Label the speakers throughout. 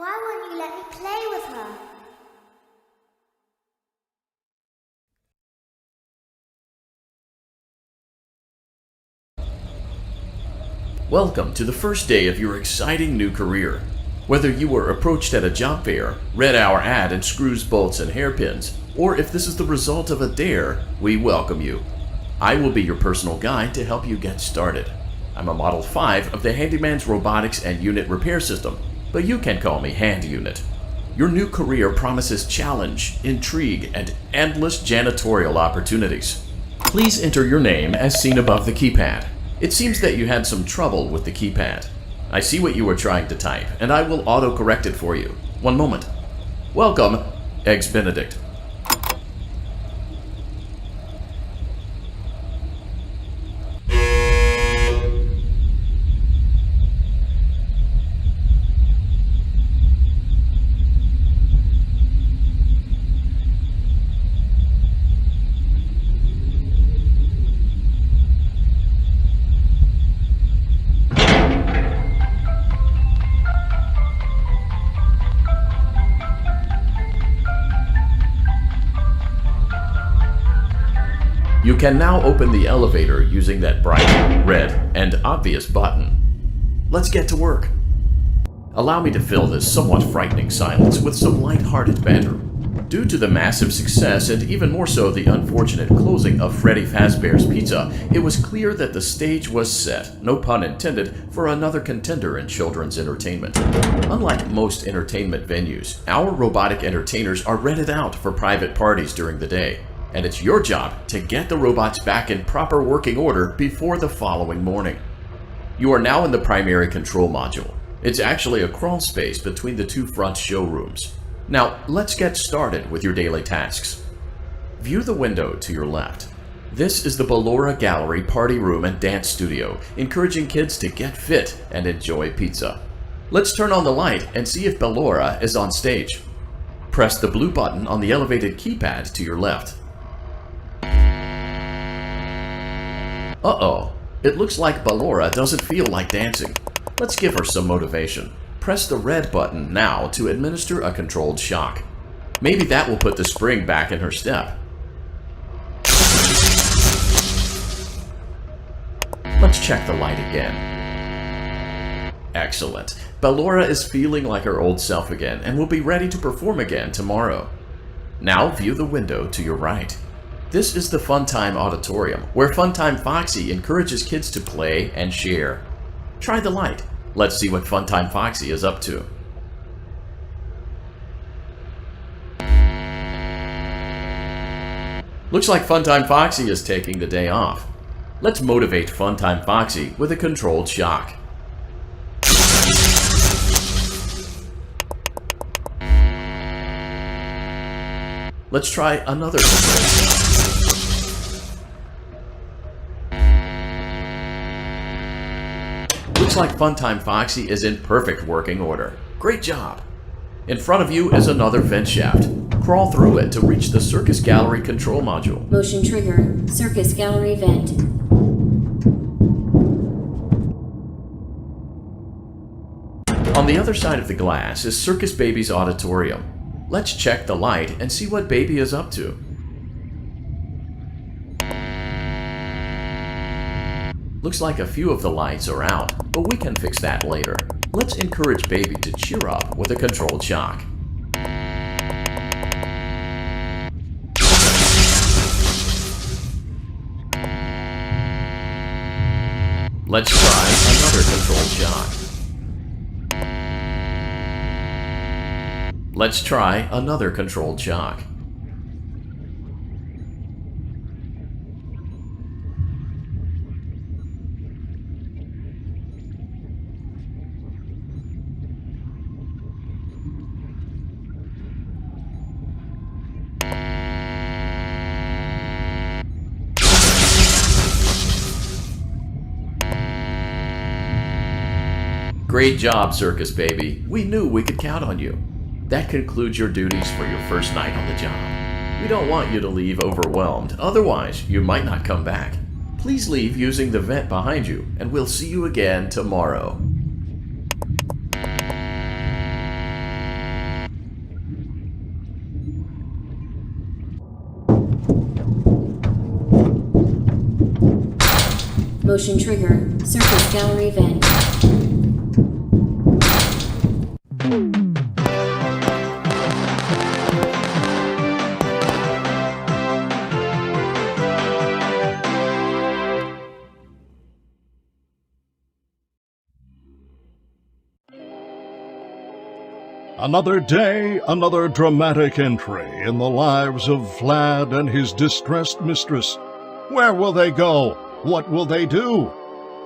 Speaker 1: Why won't you let me play with her?
Speaker 2: Welcome to the first day of your exciting new career. Whether you were approached at a job fair, read our ad in screws, bolts, and hairpins, or if this is the result of a dare, we welcome you. I will be your personal guide to help you get started. I'm a Model 5 of the Handyman's Robotics and Unit Repair System, but you can call me Hand Unit. Your new career promises challenge, intrigue, and endless janitorial opportunities. Please enter your name as seen above the keypad. It seems that you had some trouble with the keypad. I see what you were trying to type, and I will auto-correct it for you. One moment. Welcome, Eggs Benedict. You can now open the elevator using that bright, red, and obvious button. Let's get to work. Allow me to fill this somewhat frightening silence with some light-hearted banter. Due to the massive success and even more so the unfortunate closing of Freddy Fazbear's Pizza, it was clear that the stage was set, no pun intended, for another contender in children's entertainment. Unlike most entertainment venues, our robotic entertainers are rented out for private parties during the day. And it's your job to get the robots back in proper working order before the following morning. You are now in the primary control module. It's actually a crawl space between the two front showrooms. Now, let's get started with your daily tasks. View the window to your left. This is the Ballora Gallery Party Room and Dance Studio, encouraging kids to get fit and enjoy pizza. Let's turn on the light and see if Ballora is on stage. Press the blue button on the elevated keypad to your left. Uh-oh, it looks like Ballora doesn't feel like dancing. Let's give her some motivation. Press the red button now to administer a controlled shock. Maybe that will put the spring back in her step. Let's check the light again. Excellent. Ballora is feeling like her old self again and will be ready to perform again tomorrow. Now view the window to your right. This is the Funtime Auditorium, where Funtime Foxy encourages kids to play and share. Try the light. Let's see what Funtime Foxy is up to. Looks like Funtime Foxy is taking the day off. Let's motivate Funtime Foxy with a controlled shock. Let's try another controlled shock. Looks like Funtime Foxy is in perfect working order. Great job! In front of you is another vent shaft. Crawl through it to reach the Circus Gallery control module.
Speaker 3: Motion trigger. Circus Gallery vent.
Speaker 2: On the other side of the glass is Circus Baby's auditorium. Let's check the light and see what Baby is up to. Looks like a few of the lights are out, but we can fix that later. Let's encourage Baby to cheer up with a controlled shock. Let's try another controlled shock. Let's try another controlled shock. Great job, Circus Baby. We knew we could count on you. That concludes your duties for your first night on the job. We don't want you to leave overwhelmed, otherwise you might not come back. Please leave using the vent behind you, and we'll see you again tomorrow.
Speaker 3: Motion trigger. Circus gallery vent.
Speaker 4: Another day, another dramatic entry in the lives of Vlad and his distressed mistress. Where will they go? What will they do?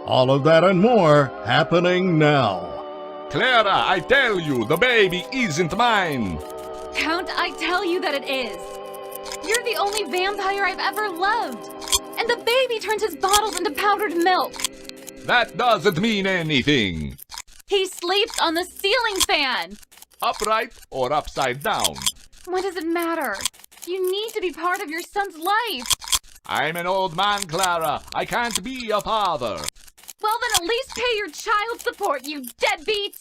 Speaker 4: All of that and more happening now.
Speaker 5: Clara, I tell you, the baby isn't mine!
Speaker 6: Count, I tell you that it is. You're the only vampire I've ever loved. And the baby turns his bottles into powdered milk.
Speaker 5: That doesn't mean anything!
Speaker 6: He sleeps on the ceiling fan.
Speaker 5: Upright or upside down?
Speaker 6: What does it matter? You need to be part of your son's life.
Speaker 5: I'm an old man, Clara. I can't be a father.
Speaker 6: Well, then at least pay your child support, you deadbeat!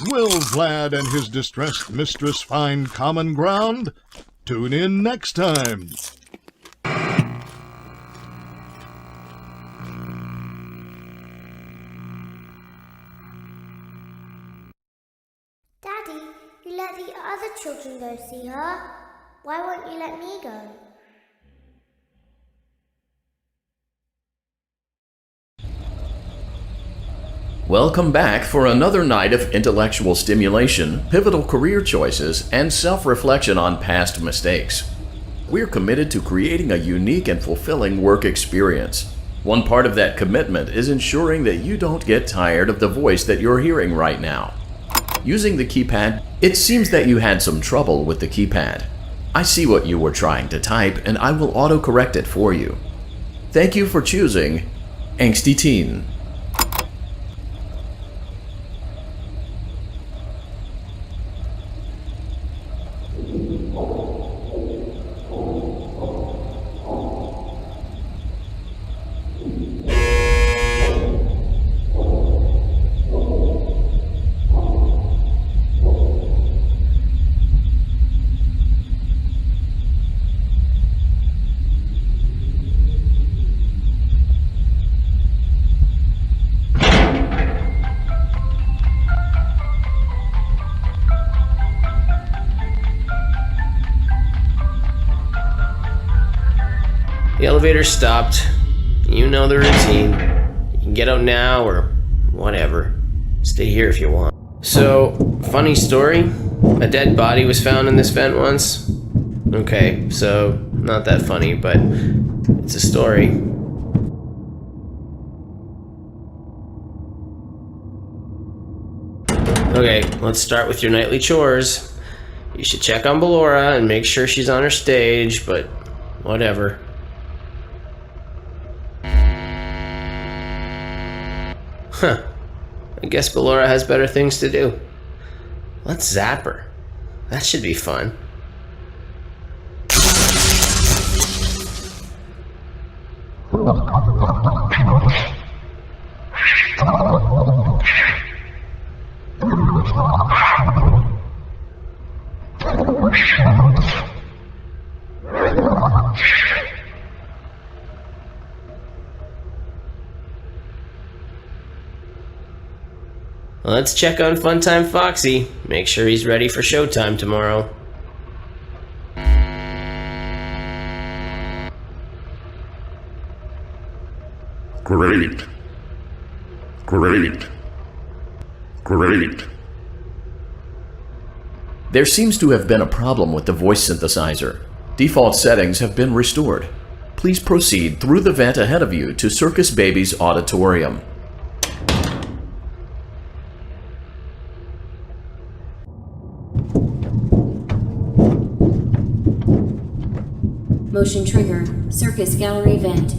Speaker 4: Will Vlad and his distressed mistress find common ground? Tune in next time.
Speaker 1: Daddy, you let the other children go see her. Why won't you let me go?
Speaker 2: Welcome back for another night of intellectual stimulation, pivotal career choices, and self-reflection on past mistakes. We're committed to creating a unique and fulfilling work experience. One part of that commitment is ensuring that you don't get tired of the voice that you're hearing right now. Using the keypad, it seems that you had some trouble with the keypad. I see what you were trying to type, and I will auto-correct it for you. Thank you for choosing Angsty Teen.
Speaker 7: The elevator stopped. You know the routine. You can get out now or whatever. Stay here if you want. So, funny story. A dead body was found in this vent once. Okay, so not that funny, but it's a story. Okay, let's start with your nightly chores. You should check on Ballora and make sure she's on her stage, but whatever. Huh. I guess Ballora has better things to do. Let's zap her. That should be fun. Let's check on Funtime Foxy. Make sure he's ready for showtime tomorrow.
Speaker 4: Great. Great. Great.
Speaker 2: There seems to have been a problem with the voice synthesizer. Default settings have been restored. Please proceed through the vent ahead of you to Circus Baby's auditorium.
Speaker 3: Motion trigger. Circus gallery vent.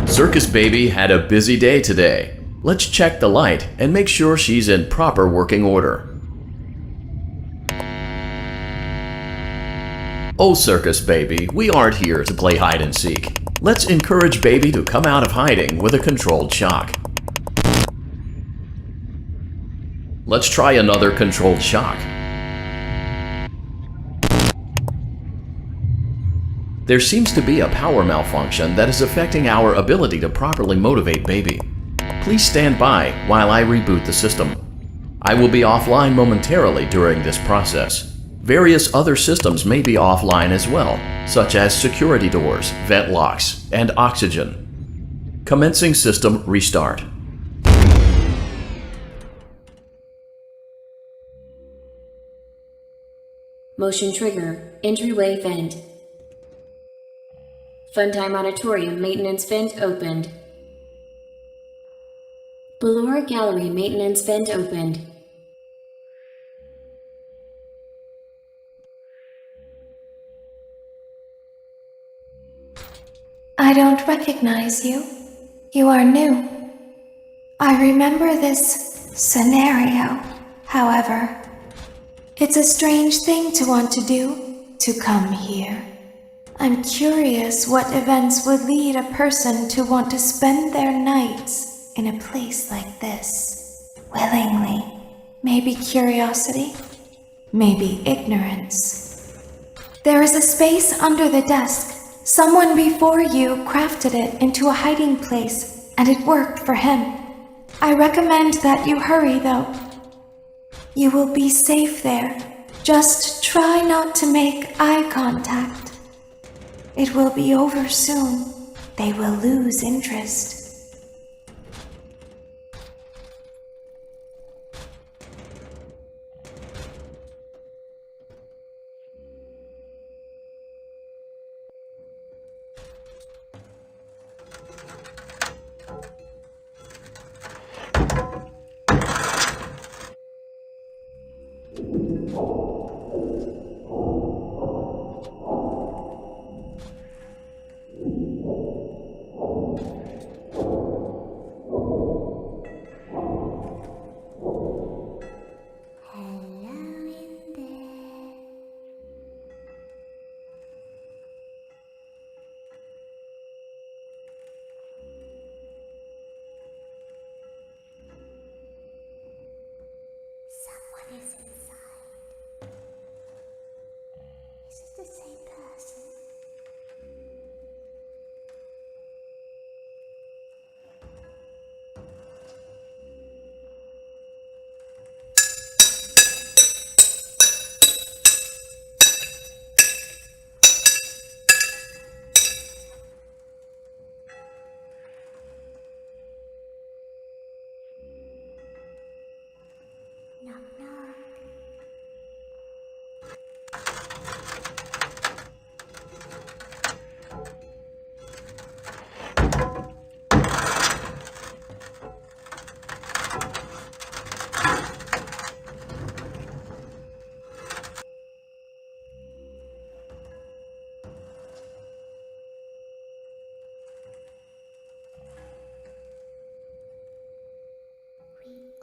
Speaker 2: Circus Baby had a busy day today. Let's check the light and make sure she's in proper working order. Oh, Circus Baby, we aren't here to play hide and seek. Let's encourage Baby to come out of hiding with a controlled shock. Let's try another controlled shock. There seems to be a power malfunction that is affecting our ability to properly motivate baby. Please stand by while I reboot the system. I will be offline momentarily during this process. Various other systems may be offline as well, such as security doors, vent locks, and oxygen. Commencing system restart.
Speaker 3: Motion trigger. Entryway vent. Funtime Auditorium maintenance vent opened. Ballora Gallery maintenance vent opened.
Speaker 8: I don't recognize you. You are new. I remember this scenario, however. It's a strange thing to want to do, to come here. I'm curious what events would lead a person to want to spend their nights in a place like this. Willingly. Maybe curiosity, maybe ignorance. There is a space under the desk. Someone before you crafted it into a hiding place, and it worked for him. I recommend that you hurry, though. You will be safe there. Just try not to make eye contact. It will be over soon. They will lose interest.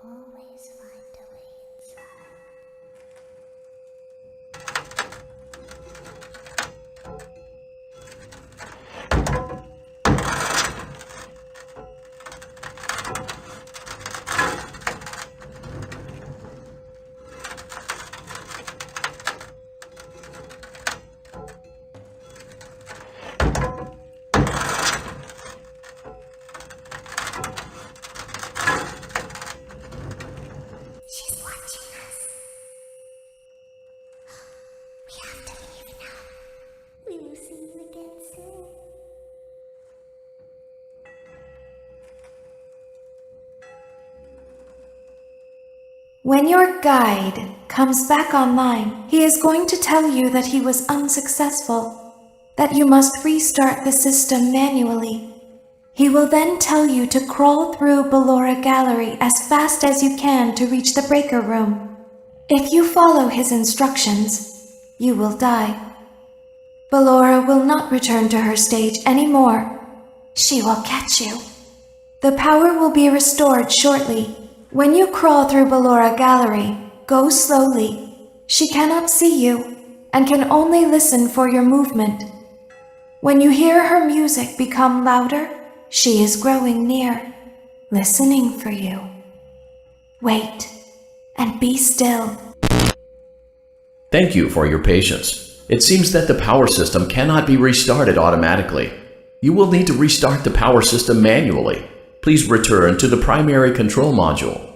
Speaker 1: Always find a way inside.
Speaker 8: When your guide comes back online, he is going to tell you that he was unsuccessful, that you must restart the system manually. He will then tell you to crawl through Ballora Gallery as fast as you can to reach the breaker room. If you follow his instructions, you will die. Ballora will not return to her stage anymore. She will catch you. The power will be restored shortly. When you crawl through Ballora Gallery, go slowly. She cannot see you and can only listen for your movement. When you hear her music become louder, she is growing near, listening for you. Wait and be still.
Speaker 2: Thank you for your patience. It seems that the power system cannot be restarted automatically. You will need to restart the power system manually. Please return to the primary control module.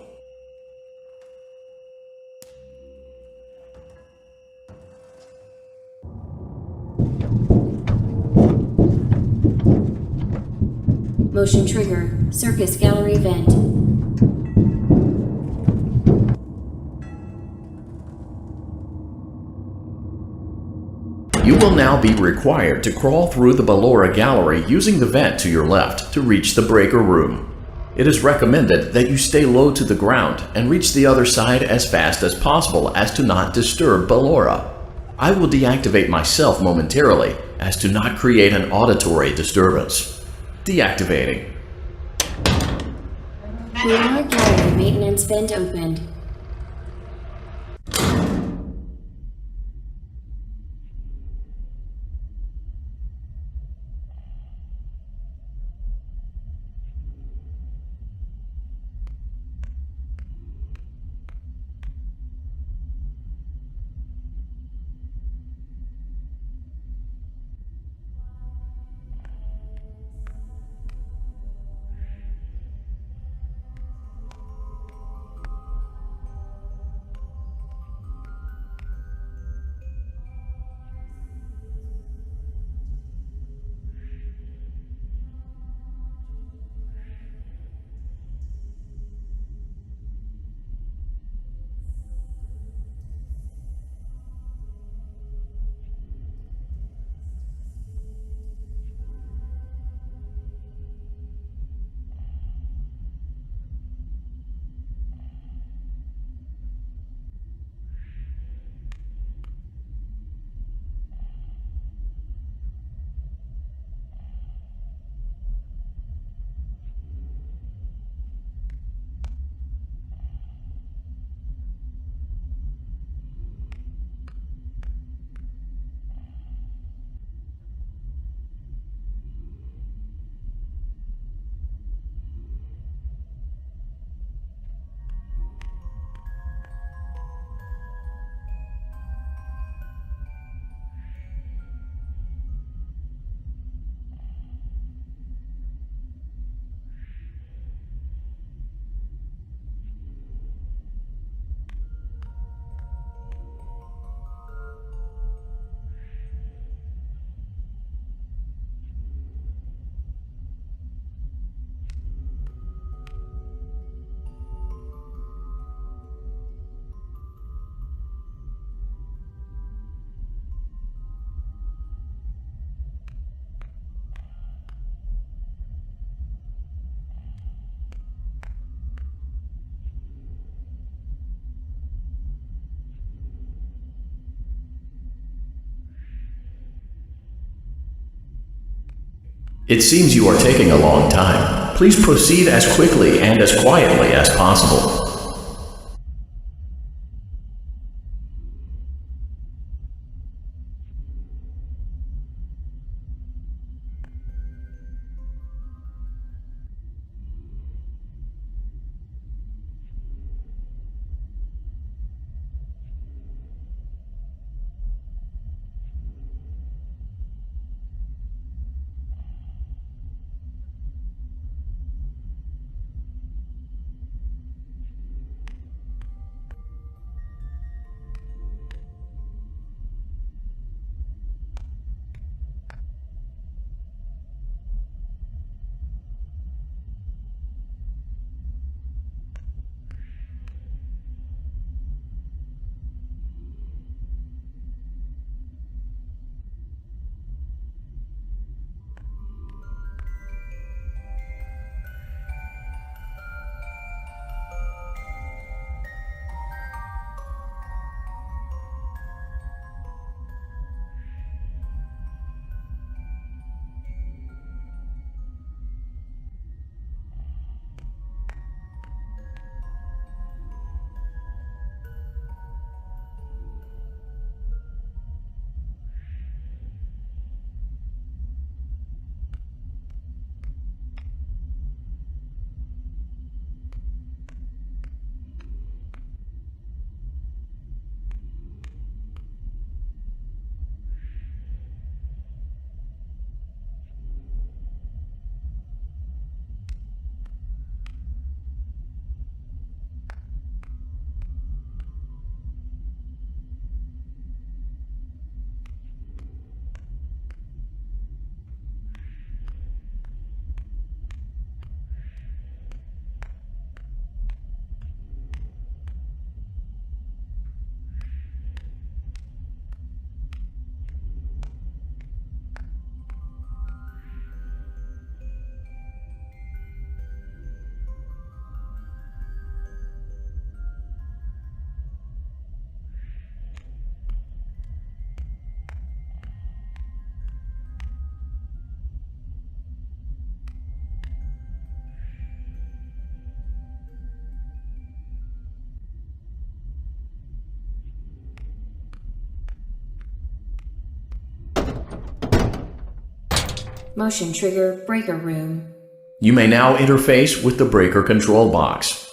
Speaker 3: Motion trigger, circus gallery vent.
Speaker 2: You will now be required to crawl through the Ballora gallery using the vent to your left to reach the breaker room. It is recommended that you stay low to the ground and reach the other side as fast as possible as to not disturb Ballora. I will deactivate myself momentarily as to not create an auditory disturbance. Deactivating.
Speaker 3: Ballora gallery maintenance vent opened.
Speaker 2: It seems you are taking a long time. Please proceed as quickly and as quietly as possible.
Speaker 3: Motion trigger breaker room.
Speaker 2: You may now interface with the breaker control box.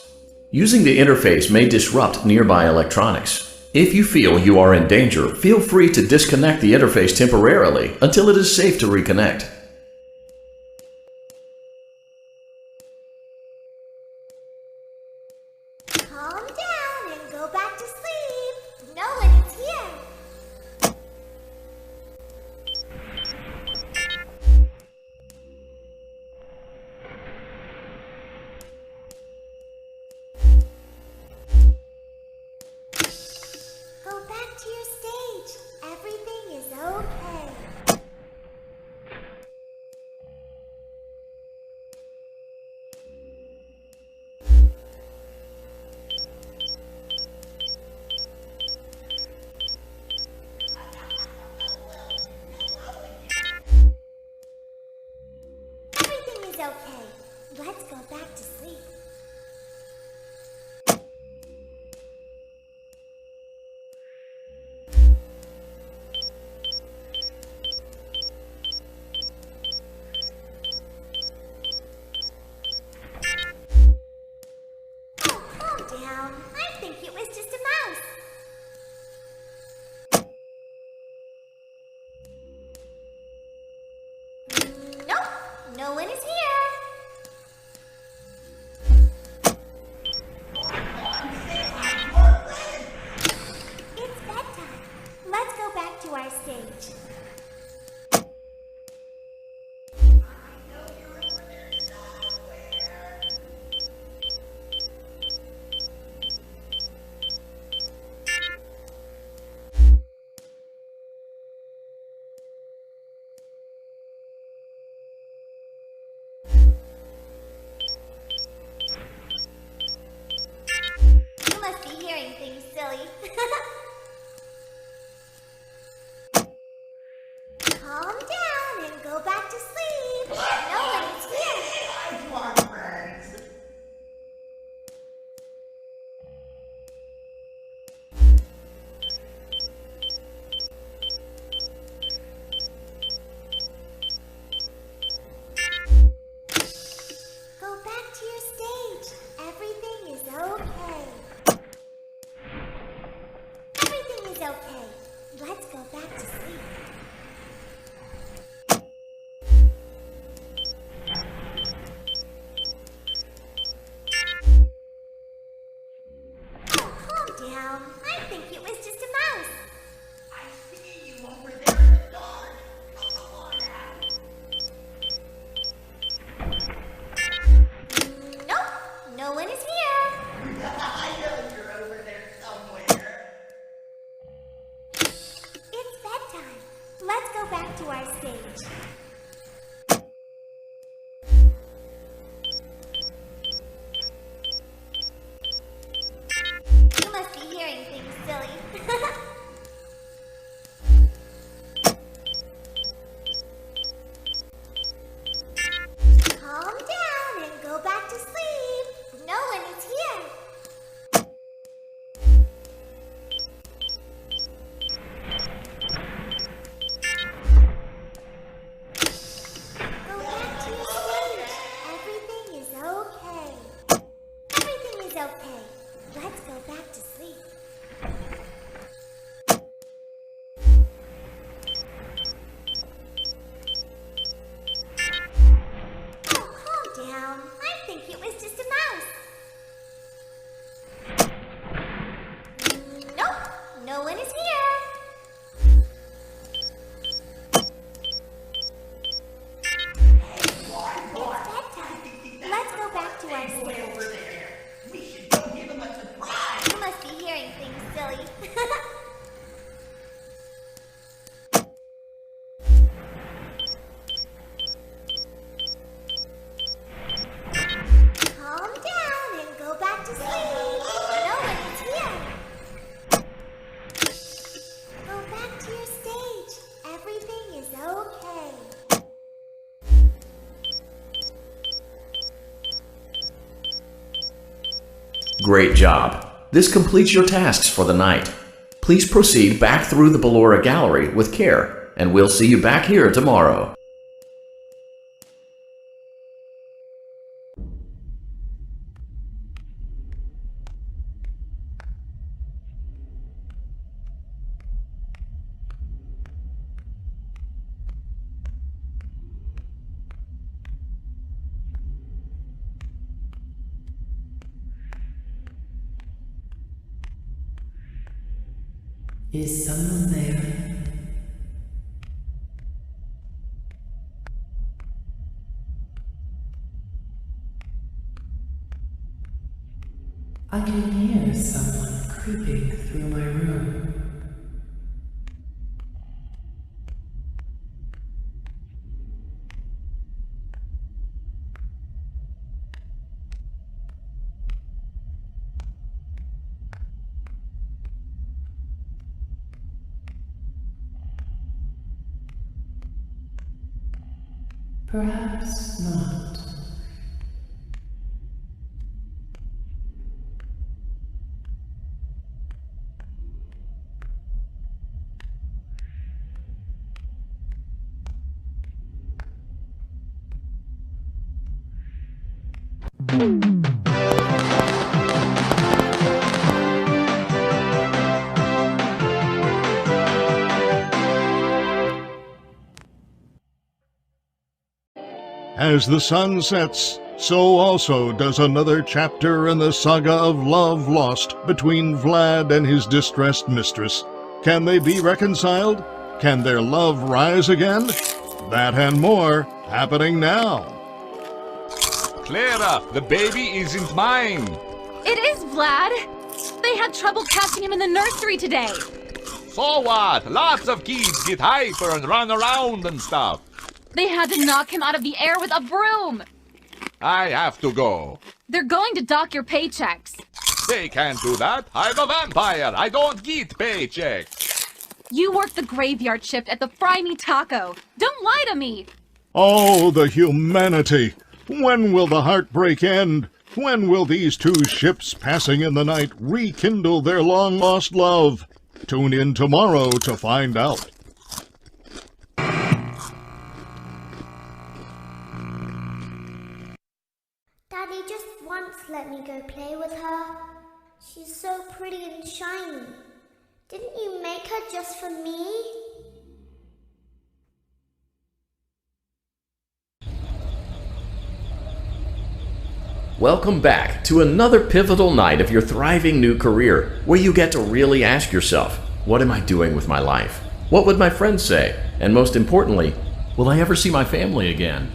Speaker 2: Using the interface may disrupt nearby electronics. If you feel you are in danger, feel free to disconnect the interface temporarily until it is safe to reconnect.
Speaker 1: Calm down and go back to sleep. No one is here. Go back to your stage. Everything is okay. Everything is okay. Let's go back to sleep. Oh, calm down. I think it was just a mouse. Nope, no one is here. It's bedtime. Let's go back to our stage. You must be hearing things, silly. Calm down and go back to sleep. No one is here. Go back to your stage. Everything is okay. Everything is okay. Let's go back to sleep. Oh, calm down. I think it was just a mouse. I see you over there in the dark. Come on out. Nope, no one is here. I know you're over there somewhere. It's bedtime. Let's go back to our stage. You must be hearing things, silly. Calm down and go back to sleep. No one is here. Go back to your stage. Everything is okay. Everything is okay. Let's go back to sleep. Oh, calm down. I think it was just a mouse. Nope, no one is here. It's bedtime. Let's go back to our stage. You must be hearing things, silly. Calm down and go back to sleep. No one is here. Go back to your stage. Everything is okay.
Speaker 2: Great job. This completes your tasks for the night. Please proceed back through the Ballora Gallery with care, and we'll see you back here tomorrow.
Speaker 9: Is someone there? I can hear someone creeping through my room. Perhaps not.
Speaker 4: As the sun sets, so also does another chapter in the saga of love lost between Vlad and his distressed mistress. Can they be reconciled? Can their love rise again? That and more happening now.
Speaker 5: Clara, the baby isn't mine.
Speaker 6: It is, Vlad! They had trouble catching him in the nursery today.
Speaker 5: So what? Lots of kids get hyper and run around and stuff.
Speaker 6: They had to knock him out of the air with a broom.
Speaker 5: I have to go.
Speaker 6: They're going to dock your paychecks.
Speaker 5: They can't do that. I'm a vampire. I don't get paychecks.
Speaker 6: You work the graveyard shift at the Fry Me Taco. Don't lie to me.
Speaker 4: Oh, the humanity! When will the heartbreak end? When will these two ships passing in the night rekindle their long-lost love? Tune in tomorrow to find out.
Speaker 1: Daddy just once let me go play with her. She's so pretty and shiny. Didn't you make her just for me?
Speaker 2: Welcome back to another pivotal night of your thriving new career, where you get to really ask yourself, what am I doing with my life? What would my friends say? And most importantly, will I ever see my family again?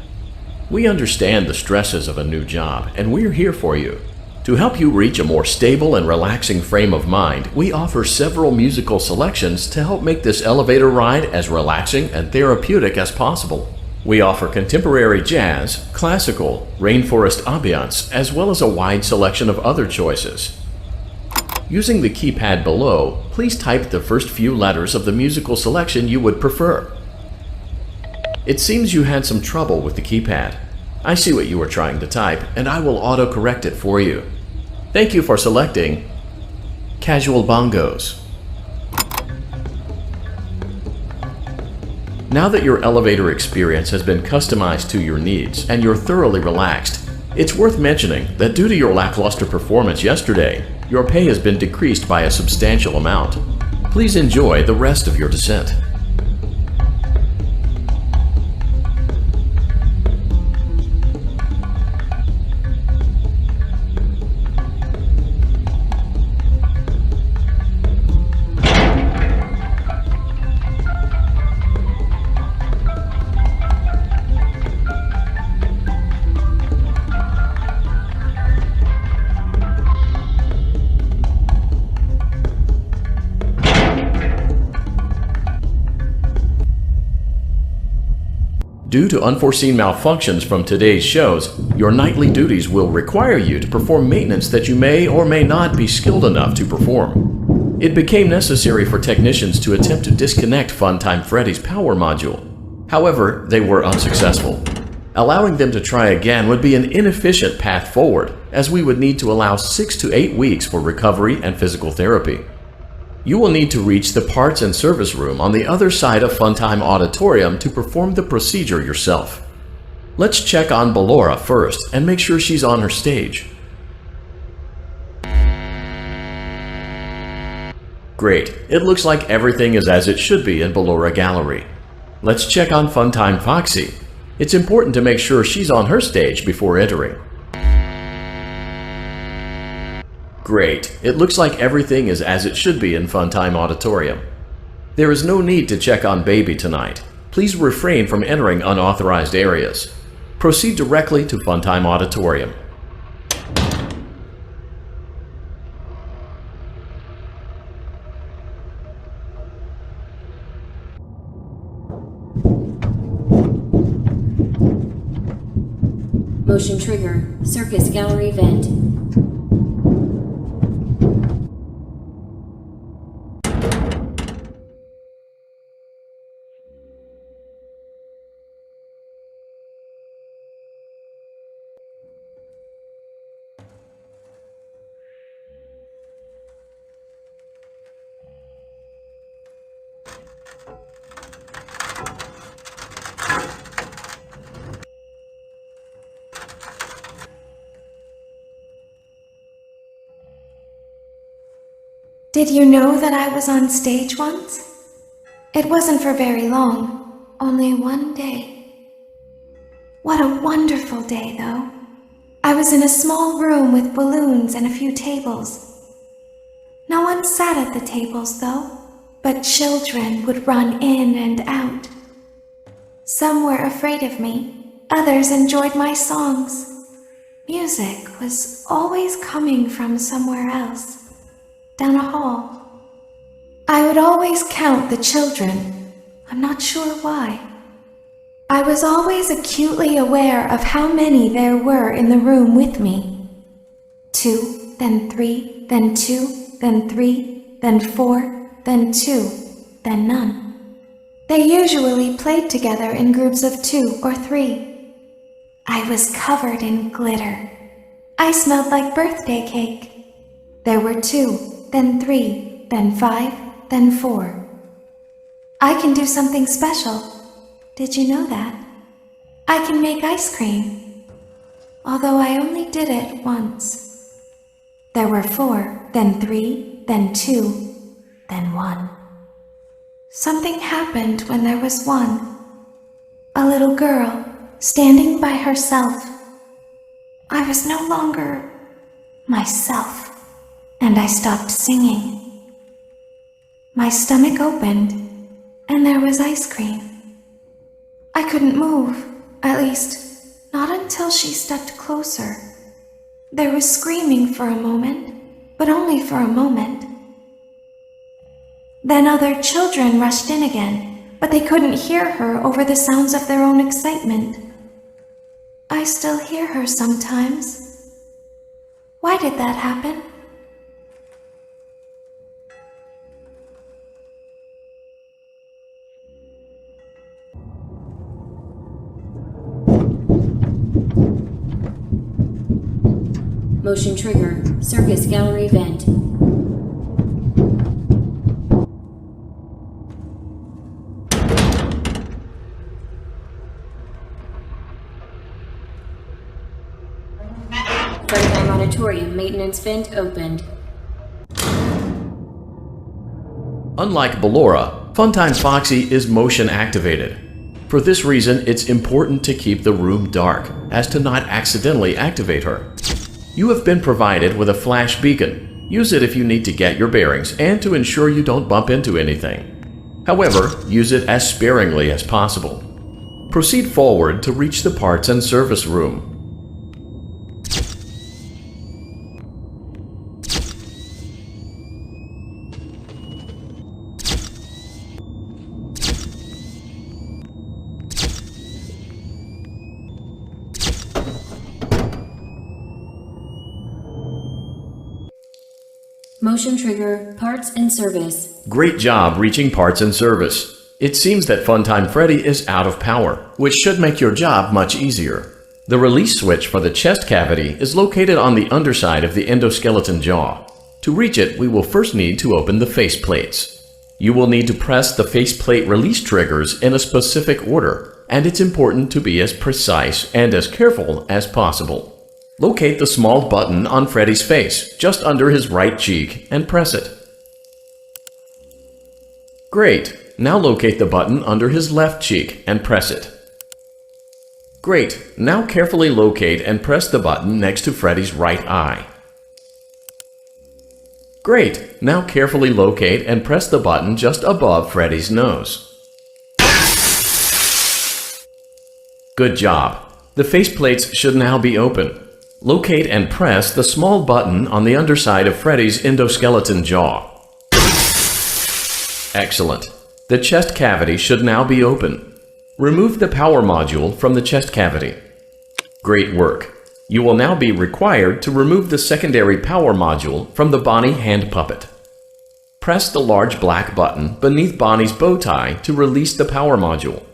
Speaker 2: We understand the stresses of a new job, and we're here for you. To help you reach a more stable and relaxing frame of mind, we offer several musical selections to help make this elevator ride as relaxing and therapeutic as possible. We offer contemporary jazz, classical, rainforest ambiance, as well as a wide selection of other choices. Using the keypad below, please type the first few letters of the musical selection you would prefer. It seems you had some trouble with the keypad. I see what you were trying to type, and I will auto-correct it for you. Thank you for selecting Casual Bongos. Now that your elevator experience has been customized to your needs and you're thoroughly relaxed, it's worth mentioning that due to your lackluster performance yesterday, your pay has been decreased by a substantial amount. Please enjoy the rest of your descent. Due to unforeseen malfunctions from today's shows, your nightly duties will require you to perform maintenance that you may or may not be skilled enough to perform. It became necessary for technicians to attempt to disconnect Funtime Freddy's power module. However, they were unsuccessful. Allowing them to try again would be an inefficient path forward, as we would need to allow 6 to 8 weeks for recovery and physical therapy. You will need to reach the parts and service room on the other side of Funtime Auditorium to perform the procedure yourself. Let's check on Ballora first and make sure she's on her stage. Great, it looks like everything is as it should be in Ballora Gallery. Let's check on Funtime Foxy. It's important to make sure she's on her stage before entering. Great. It looks like everything is as it should be in Funtime Auditorium. There is no need to check on Baby tonight. Please refrain from entering unauthorized areas. Proceed directly to Funtime Auditorium.
Speaker 3: Motion trigger. Circus gallery vent.
Speaker 8: Did you know that I was on stage once? It wasn't for very long, only one day. What a wonderful day, though. I was in a small room with balloons and a few tables. No one sat at the tables, though, but children would run in and out. Some were afraid of me, others enjoyed my songs. Music was always coming from somewhere else. Down a hall. I would always count the children. I'm not sure why. I was always acutely aware of how many there were in the room with me. 2, then 3, then 2, then 3, then 4, then 2, then none. They usually played together in groups of 2 or 3. I was covered in glitter. I smelled like birthday cake. There were 2. Then 3, then 5, then 4. I can do something special. Did you know that? I can make ice cream. Although I only did it once. There were 4, then 3, then 2, then 1. Something happened when there was 1. A little girl standing by herself. I was no longer myself. And I stopped singing. My stomach opened, and there was ice cream. I couldn't move, at least, not until she stepped closer. There was screaming for a moment, but only for a moment. Then other children rushed in again, but they couldn't hear her over the sounds of their own excitement. I still hear her sometimes. Why did that happen?
Speaker 3: Motion trigger. Circus gallery vent. Freddy Auditorium maintenance vent opened.
Speaker 2: Unlike Ballora, Funtime Foxy is motion activated. For this reason, it's important to keep the room dark, as to not accidentally activate her. You have been provided with a flash beacon. Use it if you need to get your bearings and to ensure you don't bump into anything. However, use it as sparingly as possible. Proceed forward to reach the parts and service room.
Speaker 3: Motion trigger. Parts and service.
Speaker 2: Great job reaching parts and service. It seems that Funtime Freddy is out of power, which should make your job much easier. The release switch for the chest cavity is located on the underside of the endoskeleton jaw. To reach it, we will first need to open the face plates. You will need to press the faceplate release triggers in a specific order, and it's important to be as precise and as careful as possible. Locate the small button on Freddy's face, just under his right cheek, and press it. Great! Now locate the button under his left cheek and press it. Great! Now carefully locate and press the button next to Freddy's right eye. Great! Now carefully locate and press the button just above Freddy's nose. Good job! The faceplates should now be open. Locate and press the small button on the underside of Freddy's endoskeleton jaw. Excellent. The chest cavity should now be open. Remove the power module from the chest cavity. Great work. You will now be required to remove the secondary power module from the Bonnie hand puppet. Press the large black button beneath Bonnie's bow tie to release the power module.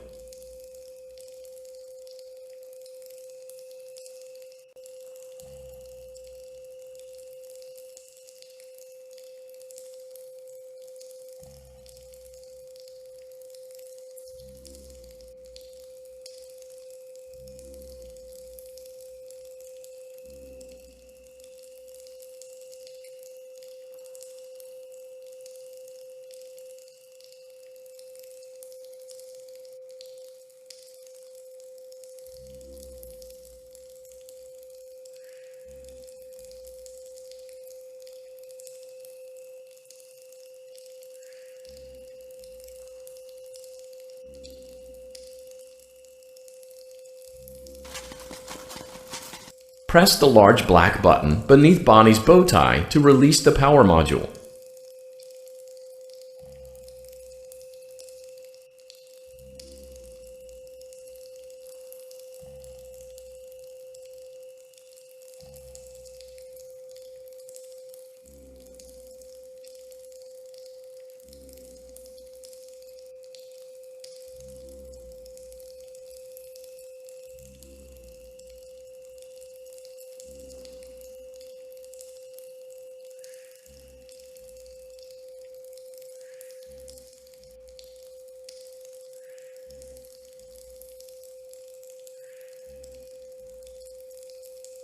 Speaker 2: Press the large black button beneath Bonnie's bow tie to release the power module.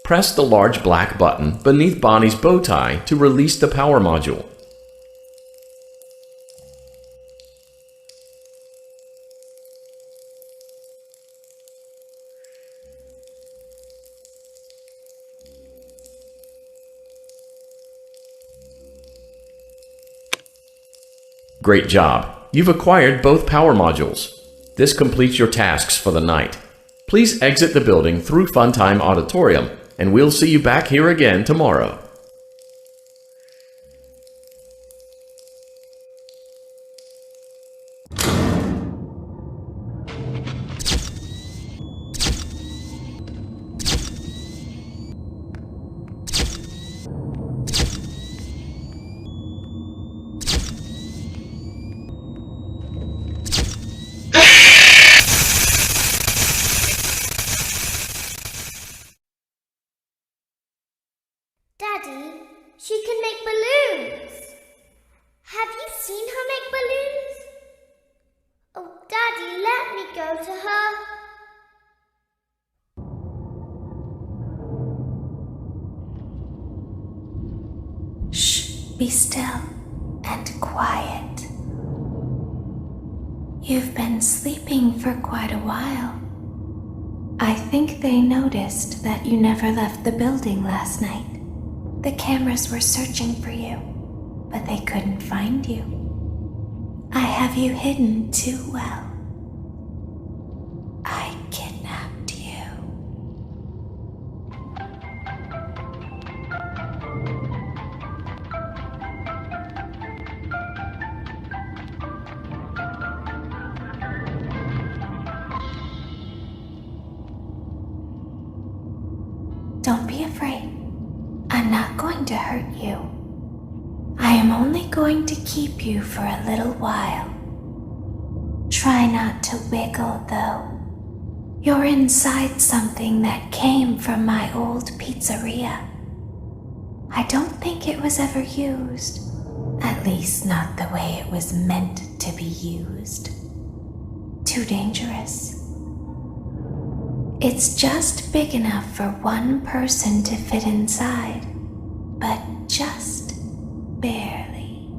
Speaker 2: Press the large black button beneath Bonnie's bow tie to release the power module. Great job! You've acquired both power modules. This completes your tasks for the night. Please exit the building through Funtime Auditorium, and we'll see you back here again tomorrow.
Speaker 1: Daddy, she can make balloons. Have you seen her make balloons? Oh, Daddy, let me go to her.
Speaker 8: Shh, be still and quiet. You've been sleeping for quite a while. I think they noticed that you never left the building last night. The cameras were searching for you, but they couldn't find you. I have you hidden too well. I kidnapped you. Don't be afraid. I'm not going to hurt you. I am only going to keep you for a little while. Try not to wiggle, though. You're inside something that came from my old pizzeria. I don't think it was ever used. At least not the way it was meant to be used. Too dangerous. It's just big enough for one person to fit inside, but just barely.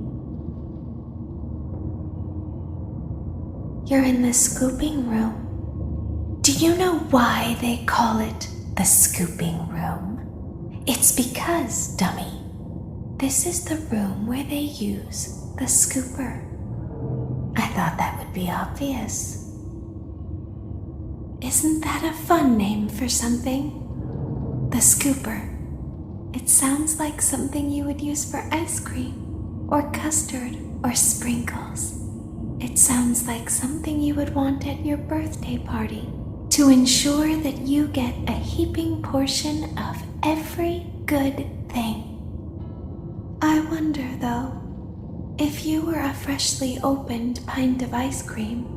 Speaker 8: You're in the scooping room. Do you know why they call it the scooping room? It's because, dummy, This is the room where they use the scooper. I thought that would be obvious. Isn't that a fun name for something? The scooper. It sounds like something you would use for ice cream, or custard, or sprinkles. It sounds like something you would want at your birthday party to ensure that you get a heaping portion of every good thing. I wonder, though, if you were a freshly opened pint of ice cream,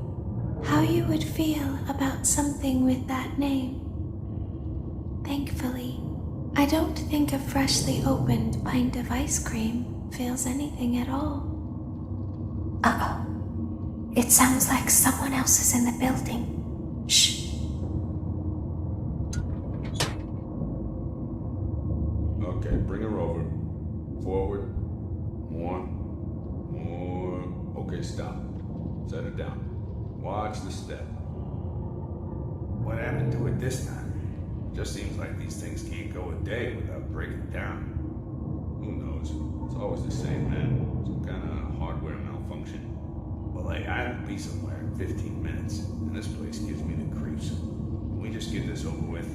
Speaker 8: how you would feel about something with that name. Thankfully, I don't think a freshly opened pint of ice cream feels anything at all. Uh-oh. It sounds like someone else is in the building. Shh.
Speaker 10: Okay, bring her over. Forward. More. Okay, stop. Set it down. Watch the step.
Speaker 11: What happened to it this time?
Speaker 10: Just seems like these things can't go a day without breaking down. Who knows? It's always the same, man. Some kind of hardware malfunction.
Speaker 11: Well, hey, I have to be somewhere in 15 minutes, and this place gives me the creeps. Can we just get this over with?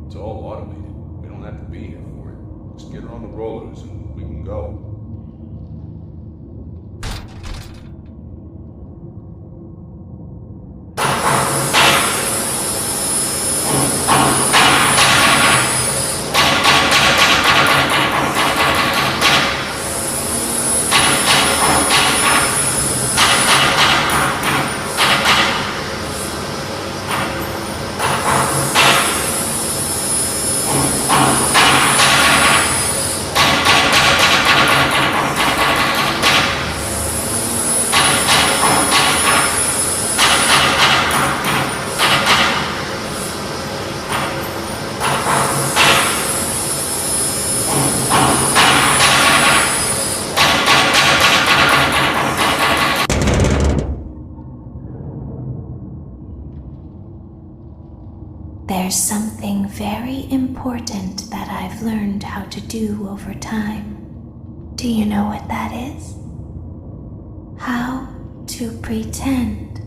Speaker 10: It's all automated. We don't have to be here for it. Just get her on the rollers and we can go.
Speaker 8: There's something very important that I've learned how to do over time. Do you know what that is? How to pretend.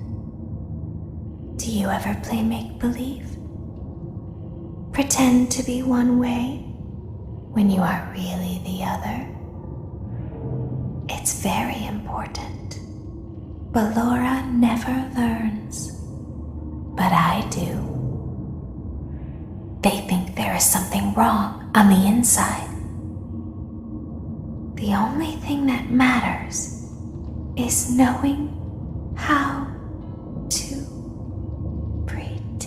Speaker 8: Do you ever play make-believe? Pretend to be one way when you are really the other? It's very important. But Laura never learns. But I do. They think there is something wrong on the inside. The only thing that matters is knowing how to pretend.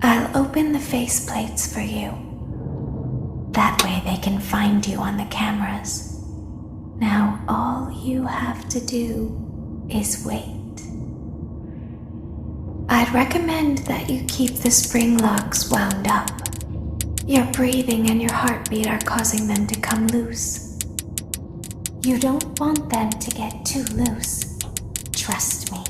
Speaker 8: I'll open the faceplates for you. That way they can find you on the cameras. Now all you have to do is wait. I'd recommend that you keep the spring locks wound up. Your breathing and your heartbeat are causing them to come loose. You don't want them to get too loose. Trust me.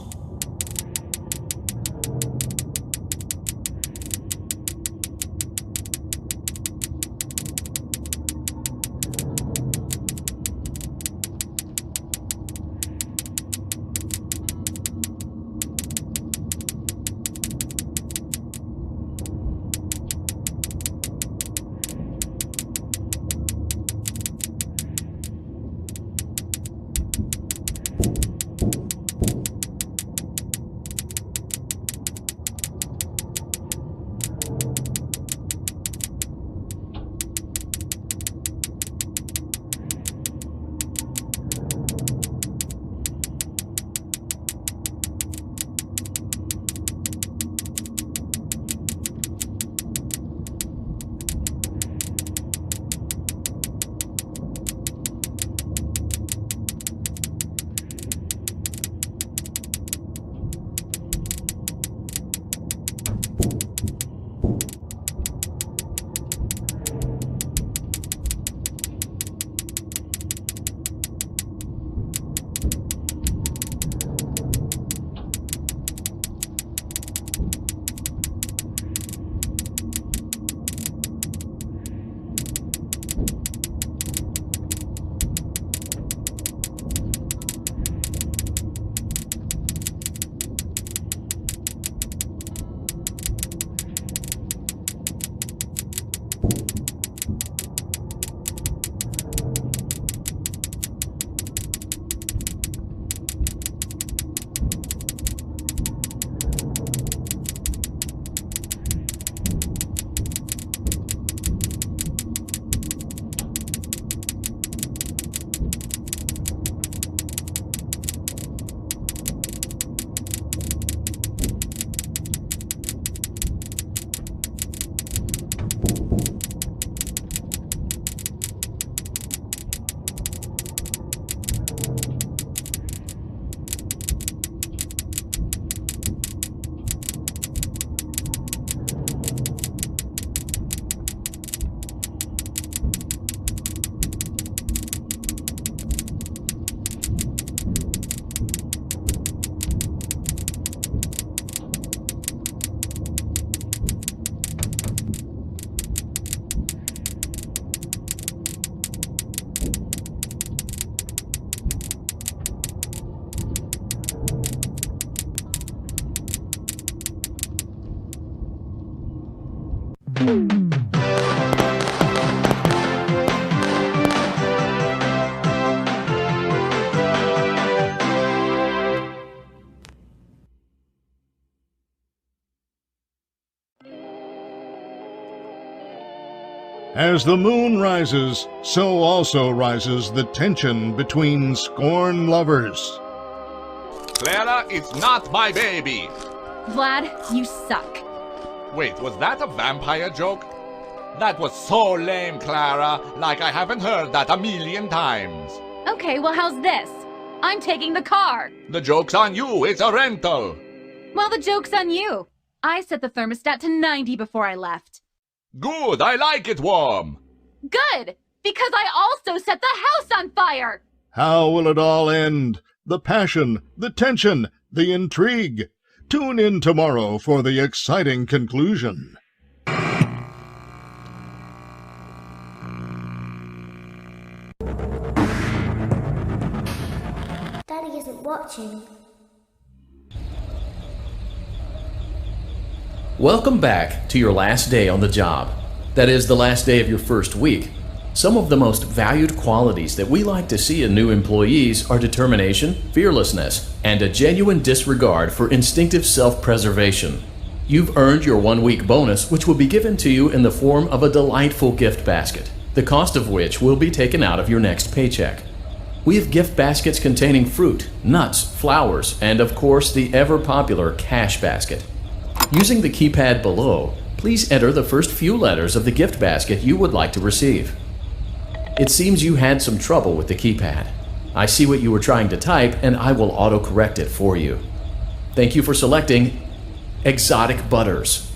Speaker 4: As the moon rises, so also rises the tension between scorn lovers.
Speaker 5: Clara, it's not my baby!
Speaker 6: Vlad, you suck.
Speaker 5: Wait, was that a vampire joke? That was so lame, Clara. Like I haven't heard that a million times.
Speaker 6: Okay, well, how's this? I'm taking the car.
Speaker 5: The joke's on you. It's a rental.
Speaker 6: Well, the joke's on you. I set the thermostat to 90 before I left.
Speaker 5: Good. I like it warm.
Speaker 6: Good, because I also set the house on fire.
Speaker 4: How will it all end? The passion, the tension, the intrigue. Tune in tomorrow for the exciting conclusion.
Speaker 1: Daddy isn't watching.
Speaker 2: Welcome back to your last day on the job. That is, the last day of your first week. Some of the most valued qualities that we like to see in new employees are determination, fearlessness, and a genuine disregard for instinctive self-preservation. You've earned your 1-week bonus, which will be given to you in the form of a delightful gift basket, the cost of which will be taken out of your next paycheck. We have gift baskets containing fruit, nuts, flowers, and of course the ever-popular cash basket. Using the keypad below, please enter the first few letters of the gift basket you would like to receive. It seems you had some trouble with the keypad. I see what you were trying to type and I will auto-correct it for you. Thank you for selecting Exotic Butters.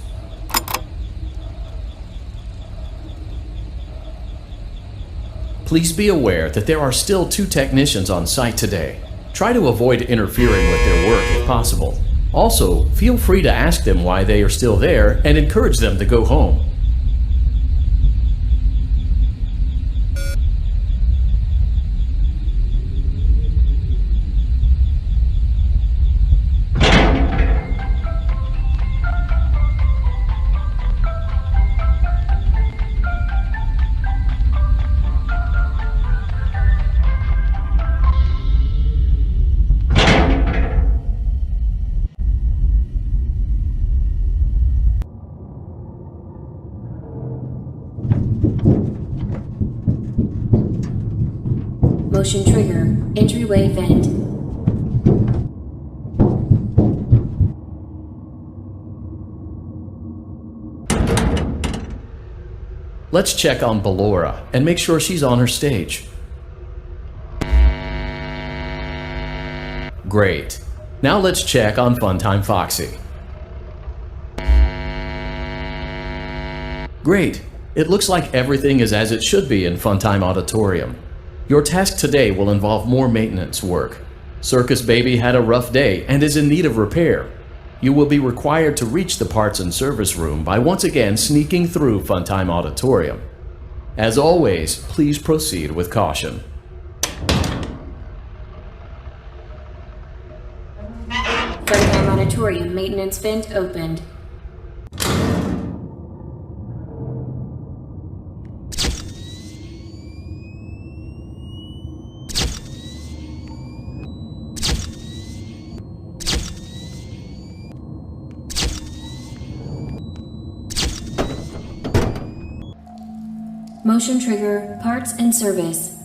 Speaker 2: Please be aware that there are still 2 technicians on site today. Try to avoid interfering with their work if possible. Also, feel free to ask them why they are still there and encourage them to go home.
Speaker 3: Motion trigger. Entryway vent.
Speaker 2: Let's check on Ballora and make sure she's on her stage. Great. Now let's check on Funtime Foxy. Great. It looks like everything is as it should be in Funtime Auditorium. Your task today will involve more maintenance work. Circus Baby had a rough day and is in need of repair. You will be required to reach the parts and service room by once again sneaking through Funtime Auditorium. As always, please proceed with caution.
Speaker 3: Funtime Auditorium maintenance vent opened. Motion trigger, parts and service.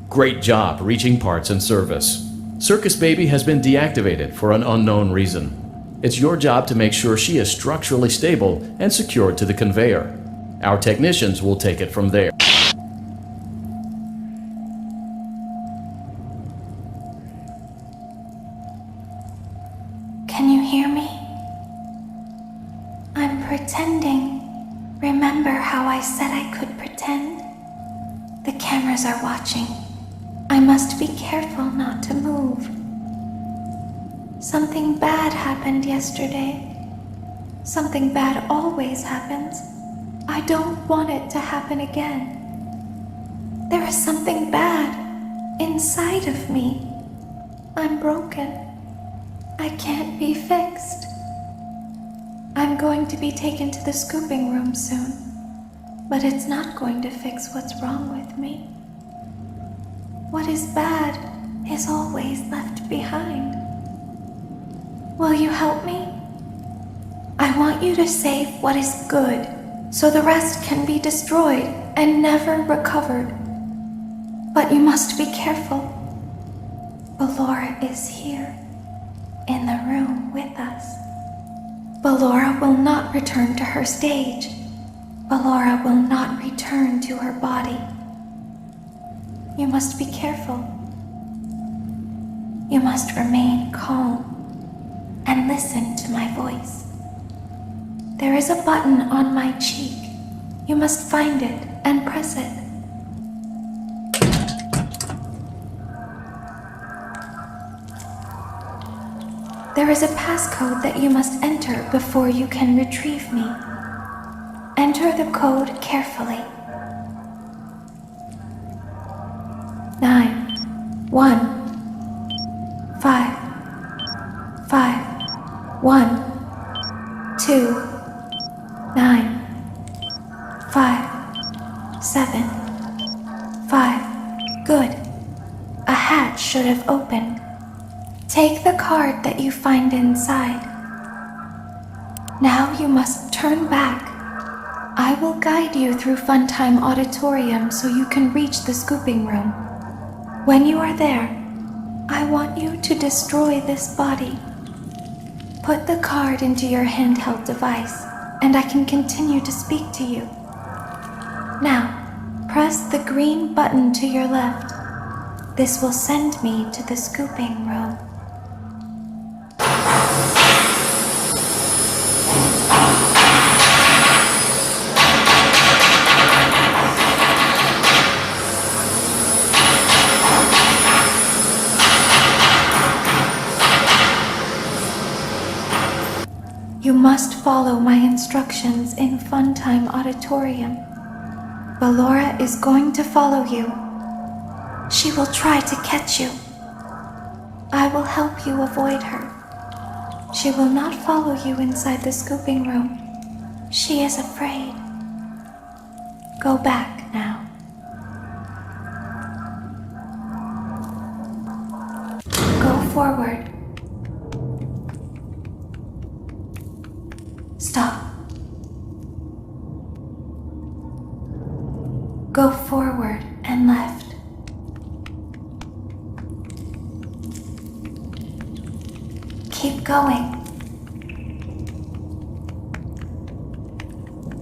Speaker 2: Great job reaching parts and service. Circus Baby has been deactivated for an unknown reason. It's your job to make sure she is structurally stable and secured to the conveyor. Our technicians will take it from there.
Speaker 8: Can you hear me? I'm pretending. Remember how I said I could pretend? The cameras are watching. I must be careful not to move. Something bad happened yesterday. Something bad always happens. I don't want it to happen again. There is something bad inside of me. I'm broken. I can't be fixed. I'm going to be taken to the scooping room soon, but it's not going to fix what's wrong with me. What is bad is always left behind. Will you help me? I want you to save what is good so the rest can be destroyed and never recovered. But you must be careful. Ballora is here, in the room with us. Ballora will not return to her stage. Ballora will not return to her body. You must be careful. You must remain calm and listen to my voice. There is a button on my cheek. You must find it and press it. There is a passcode that you must enter before you can retrieve me. Enter the code carefully. 9, 1, 5, 5, 1, 2, 9, 5, 7, 5. Good. A hatch should have opened. Take the card that you find inside. Now you must turn back. I will guide you through Funtime Auditorium so you can reach the scooping room. When you are there, I want you to destroy this body. Put the card into your handheld device, and I can continue to speak to you. Now, press the green button to your left. This will send me to the scooping room. You must follow my instructions in Funtime Auditorium. Ballora is going to follow you. She will try to catch you. I will help you avoid her. She will not follow you inside the scooping room. She is afraid. Go back now. Go forward. Stop. Go forward and left. Keep going.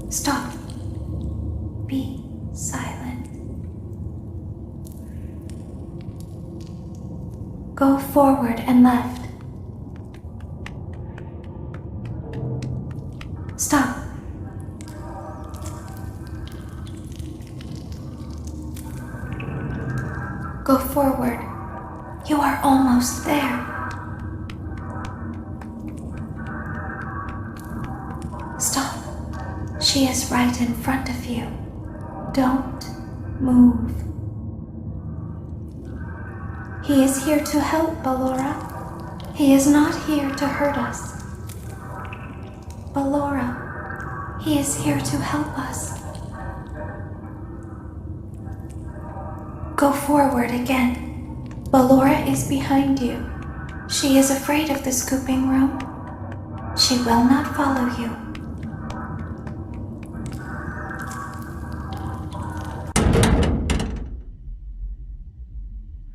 Speaker 8: Stop. Be silent. Go forward and left. Stop. Go forward. You are almost there. Stop. She is right in front of you. Don't move. He is here to help, Ballora. He is not here to hurt us. Ballora, he is here to help us. Go forward again. Ballora is behind you. She is afraid of the scooping room. She will not follow you.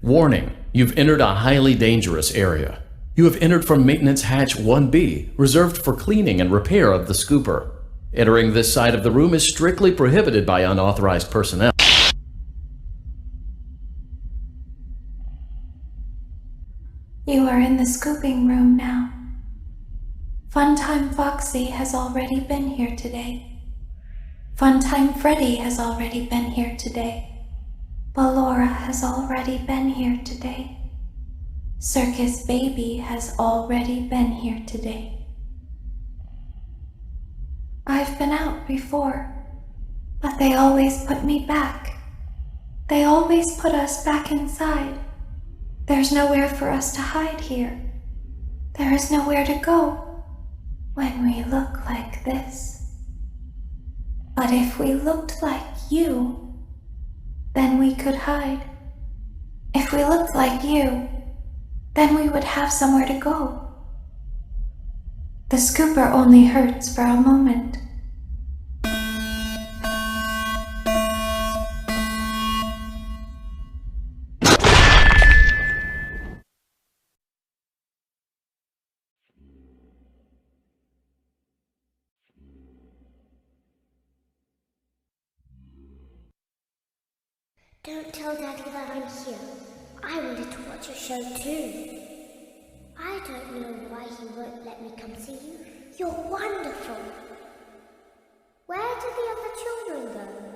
Speaker 2: Warning, you've entered a highly dangerous area. You have entered from Maintenance Hatch 1B, reserved for cleaning and repair of the scooper. Entering this side of the room is strictly prohibited by unauthorized personnel.
Speaker 8: You are in the scooping room now. Funtime Foxy has already been here today. Funtime Freddy has already been here today. Ballora has already been here today. Circus Baby has already been here today. I've been out before, but they always put me back. They always put us back inside. There's nowhere for us to hide here. There is nowhere to go when we look like this. But if we looked like you, then we could hide. If we looked like you, then we would have somewhere to go. The scooper only hurts for a moment.
Speaker 1: Don't tell Daddy that I'm here. I wanted to watch a show too. I don't know why he won't let me come see you. You're wonderful. Where did the other children go?